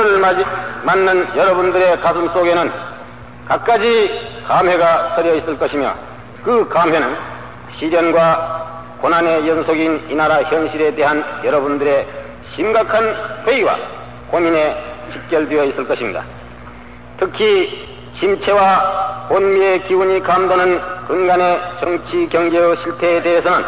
오늘 맞는 여러분들의 가슴 속에는 갖가지 감회가 서려 있을 것이며, 그 감회는 시련과 고난의 연속인 이 나라 현실에 대한 여러분들의 심각한 회의와 고민에 직결되어 있을 것입니다. 특히 심체와 혼미의 기운이 감도는 근간의 정치 경제의 실패에 대해서는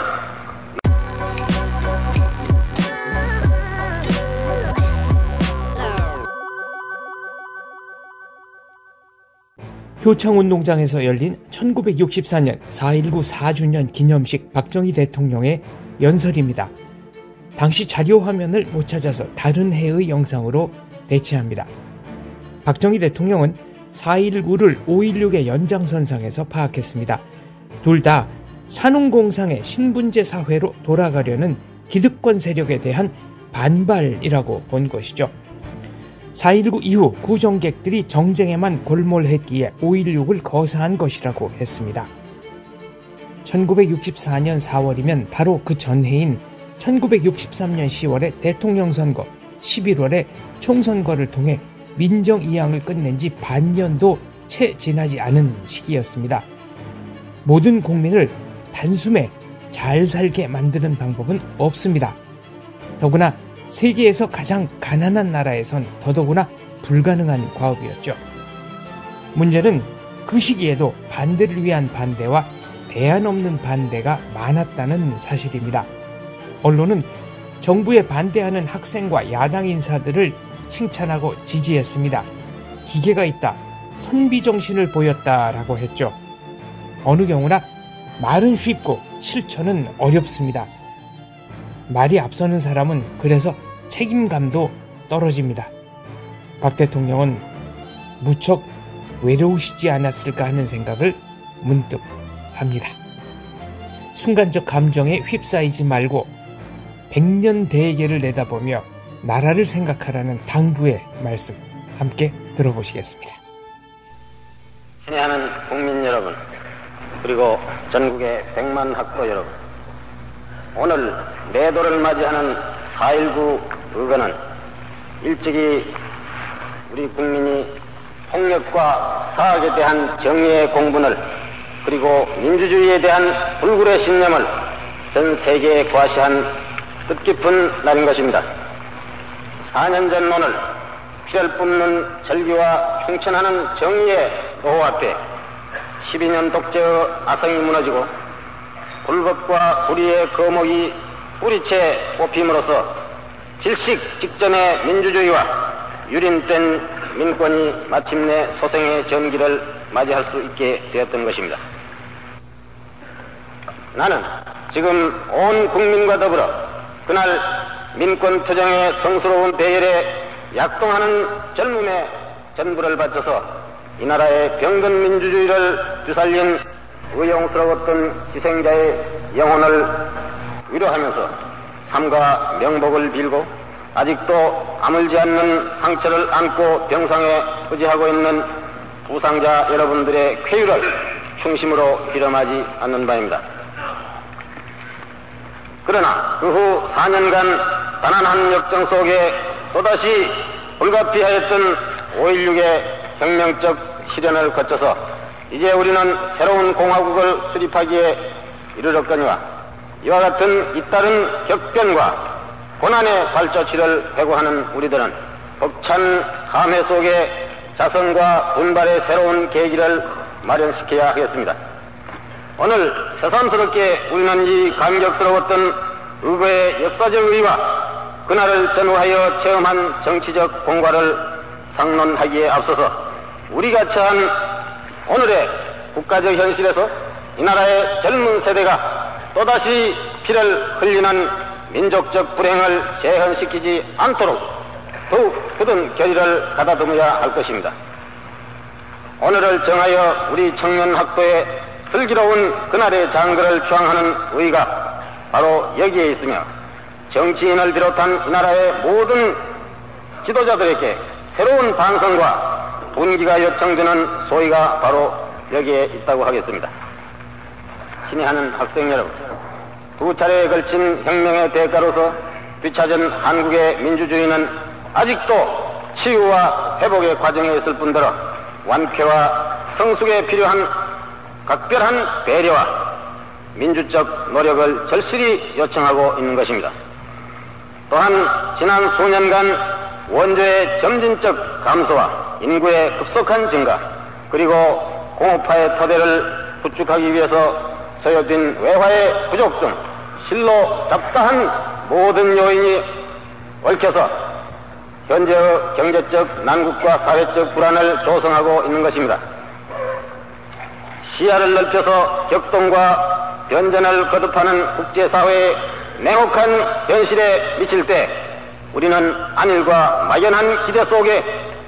효창운동장에서 열린 1964년 4.19 4주년 기념식 박정희 대통령의 연설입니다. 당시 자료 화면을 못 찾아서 다른 해의 영상으로 대체합니다. 박정희 대통령은 4.19를 5.16의 연장선상에서 파악했습니다. 둘 다 산업공상의 신분제 사회로 돌아가려는 기득권 세력에 대한 반발이라고 본 것이죠. 4.19 이후 구정객들이 정쟁에만 골몰했기에 5.16을 거사한 것이라고 했습니다. 1964년 4월이면 바로 그 전해인 1963년 10월에 대통령 선거, 11월에 총선거를 통해 민정이양을 끝낸 지 반년도 채 지나지 않은 시기였습니다. 모든 국민을 단숨에 잘 살게 만드는 방법은 없습니다. 더구나 세계에서 가장 가난한 나라에선 더더구나 불가능한 과업이었죠. 문제는 그 시기에도 반대를 위한 반대와 대안 없는 반대가 많았다는 사실입니다. 언론은 정부에 반대하는 학생과 야당 인사들을 칭찬하고 지지했습니다. 기계가 있다, 선비정신을 보였다라고 했죠. 어느 경우나 말은 쉽고 실천은 어렵습니다. 말이 앞서는 사람은 그래서 책임감도 떨어집니다. 박 대통령은 무척 외로우시지 않았을까 하는 생각을 문득 합니다. 순간적 감정에 휩싸이지 말고 100년 대계를 내다보며 나라를 생각하라는 당부의 말씀 함께 들어보시겠습니다. 친애하는 국민 여러분, 그리고 전국의 100만 학도 여러분, 오늘 매도를 맞이하는 4.19 의거는 일찍이 우리 국민이 폭력과 사악에 대한 정의의 공분을, 그리고 민주주의에 대한 불굴의 신념을 전 세계에 과시한 뜻깊은 날인 것입니다. 4년 전 오늘 피를 뿜는 절기와 충천하는 정의의 노호 앞에 12년 독재의 아성이 무너지고 불법과 불의의 거목이 뿌리채 뽑힘으로써 질식 직전의 민주주의와 유린된 민권이 마침내 소생의 전기를 맞이할 수 있게 되었던 것입니다. 나는 지금 온 국민과 더불어 그날 민권 투쟁의 성스러운 대열에 약동하는 젊음의 전부를 바쳐서 이 나라의 병든 민주주의를 되살린 의용스러웠던 희생자의 영혼을 위로하면서 삶과 명복을 빌고 아직도 아물지 않는 상처를 안고 병상에 의지하고 있는 부상자 여러분들의 쾌유를 충심으로 빌어마지 않는 바입니다. 그러나 그 후 4년간 가난한 역정 속에 또다시 불가피하였던 5.16의 혁명적 시련을 거쳐서 이제 우리는 새로운 공화국을 수립하기에 이르렀거니와 이와 같은 잇따른 격변과 고난의 발자취를 회고하는 우리들은 벅찬 감회 속에 자성과 분발의 새로운 계기를 마련시켜야 하겠습니다. 오늘 새삼스럽게 우리는 이 감격스러웠던 의거의 역사적 의의와 그날을 전후하여 체험한 정치적 공과를 상론하기에 앞서서 우리가 처한 오늘의 국가적 현실에서 이 나라의 젊은 세대가 또다시 피를 흘리는 민족적 불행을 재현시키지 않도록 더욱 굳은 결의를 가다듬어야 할 것입니다. 오늘을 정하여 우리 청년학도의 슬기로운 그날의 장거를 추앙하는 의의가 바로 여기에 있으며 정치인을 비롯한 이 나라의 모든 지도자들에게 새로운 반성과 분기가 요청되는 소위가 바로 여기에 있다고 하겠습니다. 친애하는 학생 여러분, 두 차례에 걸친 혁명의 대가로서 뒤찾은 한국의 민주주의는 아직도 치유와 회복의 과정에 있을 뿐더러 완쾌와 성숙에 필요한 각별한 배려와 민주적 노력을 절실히 요청하고 있는 것입니다. 또한 지난 수년간 원조의 점진적 감소와 인구의 급속한 증가, 그리고 공업화의 토대를 구축하기 위해서 소요된 외화의 부족 등 실로 잡다한 모든 요인이 얽혀서 현재의 경제적 난국과 사회적 불안을 조성하고 있는 것입니다. 시야를 넓혀서 격동과 변전을 거듭하는 국제사회의 냉혹한 현실에 미칠 때 우리는 안일과 막연한 기대 속에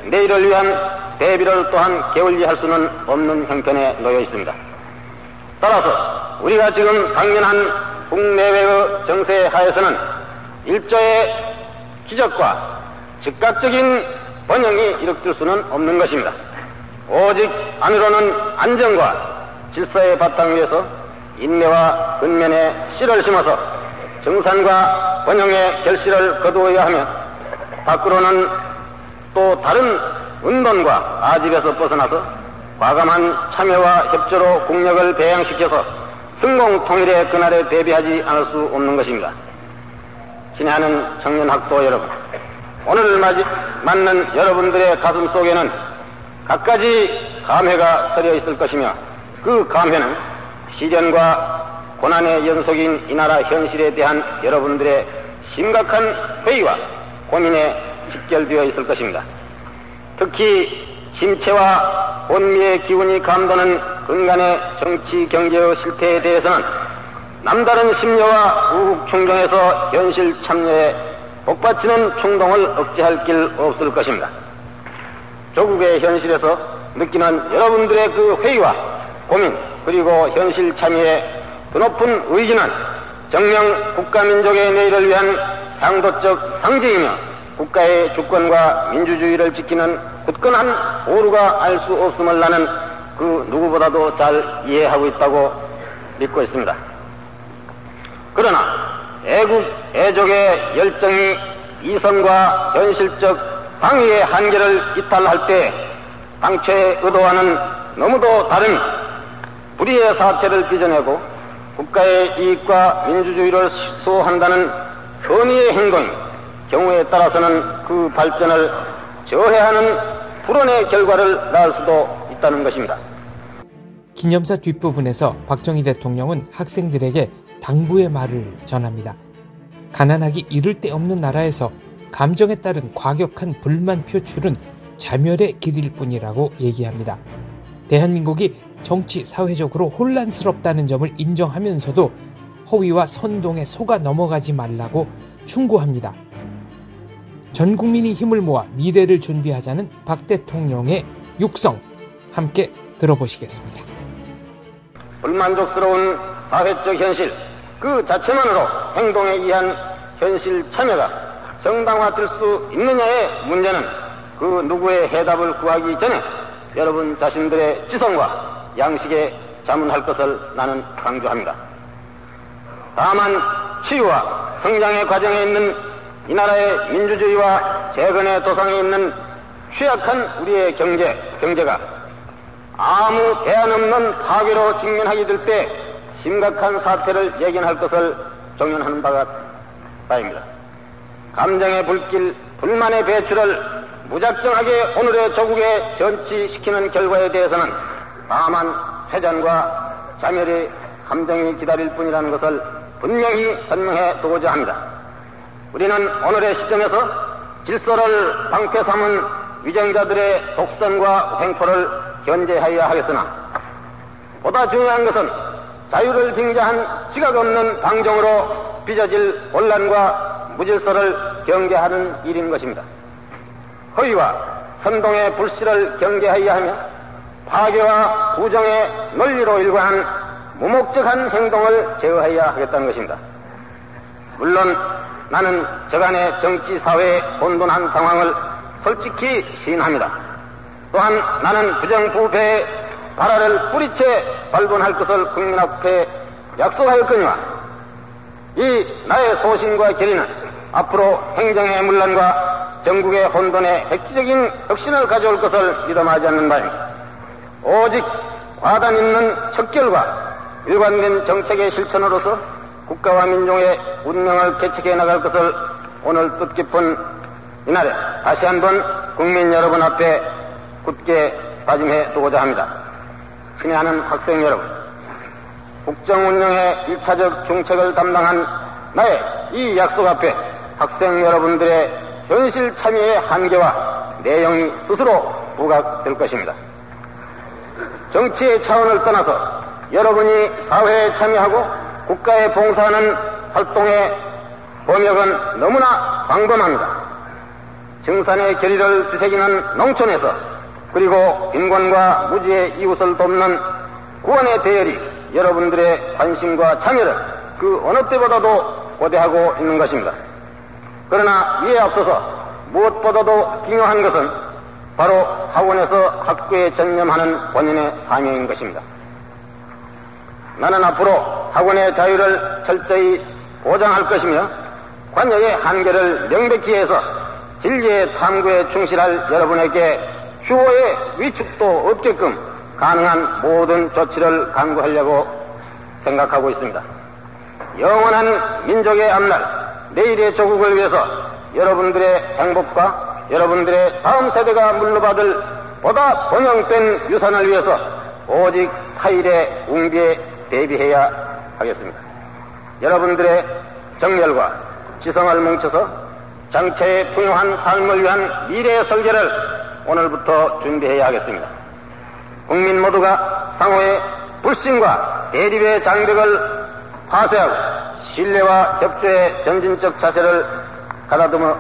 내일을 위한 대비를 또한 게을리할 수는 없는 형편에 놓여 있습니다. 따라서 우리가 지금 당면한 국내외의 정세 하에서는 일조의 기적과 즉각적인 번영이 이룩될 수는 없는 것입니다. 오직 안으로는 안정과 질서의 바탕 위에서 인내와 근면의 씨를 심어서 정산과 번영의 결실을 거두어야 하며, 밖으로는 또 다른 은돈과 아집에서 벗어나서 과감한 참여와 협조로 국력을 배양시켜서 성공 통일의 그날에 대비하지 않을 수 없는 것입니다. 친애하는 청년 학도 여러분, 오늘을 맞는 여러분들의 가슴 속에는 갖가지 감회가 서려 있을 것이며, 그 감회는 시련과 고난의 연속인 이 나라 현실에 대한 여러분들의 심각한 회의와 고민에 직결되어 있을 것입니다. 특히 심체와 혼미의 기운이 감도는 근간의 정치 경제의 실태에 대해서는 남다른 심려와 우국 충동에서 현실 참여에 복받치는 충동을 억제할 길 없을 것입니다. 조국의 현실에서 느끼는 여러분들의 그 회의와 고민, 그리고 현실 참여의 그 높은 의지는 정령 국가민족의 내일을 위한 향도적 상징이며 국가의 주권과 민주주의를 지키는 굳건한 보루가 알 수 없음을 나는 그 누구보다도 잘 이해하고 있다고 믿고 있습니다. 그러나 애국, 애족의 열정이 이성과 현실적 방위의 한계를 이탈할 때 당초의 의도와는 너무도 다른 불의의 사태를 빚어내고 국가의 이익과 민주주의를 수호한다는 선의의 행동이 경우에 따라서는 그 발전을 저해하는 불온의 결과를 낳을 수도 있다는 것입니다. 기념사 뒷부분에서 박정희 대통령은 학생들에게 당부의 말을 전합니다. 가난하기 이를 데 없는 나라에서 감정에 따른 과격한 불만 표출은 자멸의 길일 뿐이라고 얘기합니다. 대한민국이 정치, 사회적으로 혼란스럽다는 점을 인정하면서도 허위와 선동에 속아 넘어가지 말라고 충고합니다. 전 국민이 힘을 모아 미래를 준비하자는 박 대통령의 육성, 함께 들어보시겠습니다. 불만족스러운 사회적 현실 그 자체만으로 행동에 의한 현실 참여가 정당화될 수 있느냐의 문제는 그 누구의 해답을 구하기 전에 여러분 자신들의 지성과 양식에 자문할 것을 나는 강조합니다. 다만 치유와 성장의 과정에 있는 이 나라의 민주주의와 재건의 도상에 있는 취약한 우리의 경제가 아무 대안 없는 파괴로 직면하게 될 때 심각한 사태를 예견할 것을 종연하는 바입니다. 감정의 불길, 불만의 배출을 무작정하게 오늘의 조국에 전치시키는 결과에 대해서는 다만 회전과 자멸의 감정이 기다릴 뿐이라는 것을 분명히 설명해 두고자 합니다. 우리는 오늘의 시점에서 질서를 방패 삼은 위정자들의 독선과 횡포를 견제하여야 하겠으나, 보다 중요한 것은 자유를 빙자한 지각 없는 방종으로 빚어질 혼란과 무질서를 경계하는 일인 것입니다. 허위와 선동의 불씨를 경계하여야 하며 파괴와 부정의 논리로 일관한 무목적한 행동을 제어해야 하겠다는 것입니다. 물론 나는 저간의 정치 사회의 혼돈한 상황을 솔직히 시인합니다. 또한 나는 부정부패의 발화를 뿌리채 발본할 것을 국민 앞에 약속하였거니와 이 나의 소신과 결의는 앞으로 행정의 문란과 전국의 혼돈에 획기적인 혁신을 가져올 것을 믿어마지 않는 바입니다. 오직 과단 있는 척결과 일관된 정책의 실천으로서 국가와 민족의 운명을 개척해 나갈 것을 오늘 뜻깊은 이날에 다시 한번 국민 여러분 앞에 굳게 다짐해 두고자 합니다. 친애하는 학생 여러분, 국정 운영의 1차적 중책을 담당한 나의 이 약속 앞에 학생 여러분들의 현실 참여의 한계와 내용이 스스로 부각될 것입니다. 정치의 차원을 떠나서 여러분이 사회에 참여하고 국가에 봉사하는 활동의 범역은 너무나 광범합니다. 증산의 결의를 뒤새기는 농촌에서 그리고 빈곤과 무지의 이웃을 돕는 구원의 대열이 여러분들의 관심과 참여를 그 어느 때보다도 고대하고 있는 것입니다. 그러나 이에 앞서서 무엇보다도 중요한 것은 바로 학원에서 학교에 전념하는 본인의 사명인 것입니다. 나는 앞으로 학원의 자유를 철저히 보장할 것이며 관여의 한계를 명백히 해서 진리의 탐구에 충실할 여러분에게 휴호의 위축도 없게끔 가능한 모든 조치를 강구하려고 생각하고 있습니다. 영원한 민족의 앞날, 내일의 조국을 위해서 여러분들의 행복과 여러분들의 다음 세대가 물러받을 보다 번영된 유산을 위해서 오직 타일의 웅비에 대비해야 하겠습니다. 여러분들의 정열과 지성을 뭉쳐서 장차의 풍요한 삶을 위한 미래의 설계를 오늘부터 준비해야 하겠습니다. 국민 모두가 상호의 불신과 대립의 장벽을 파쇄하고 신뢰와 협조의 전진적 자세를 가다듬어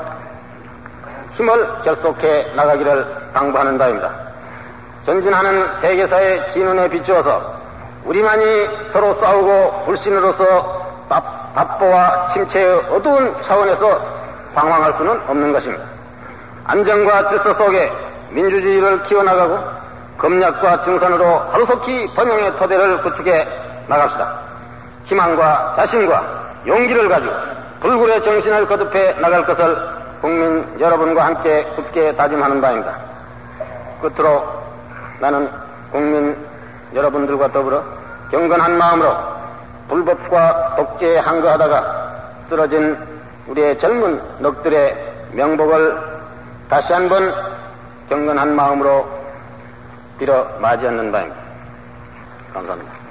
힘을 결속해 나가기를 당부하는 바입니다. 전진하는 세계사의 진운에 비추어서 우리만이 서로 싸우고 불신으로서 답보와 침체의 어두운 차원에서 방황할 수는 없는 것입니다. 안정과 질서 속에 민주주의를 키워나가고 검약과 증산으로 하루속히 번영의 토대를 구축해 나갑시다. 희망과 자신과 용기를 가지고 불굴의 정신을 거듭해 나갈 것을 국민 여러분과 함께 굳게 다짐하는 바입니다. 끝으로 나는 국민 여러분들과 더불어 경건한 마음으로 불법과 독재에 항거하다가 쓰러진 우리의 젊은 넋들의 명복을 다시 한번 경건한 마음으로 빌어 맞이하는 바입니다. 감사합니다.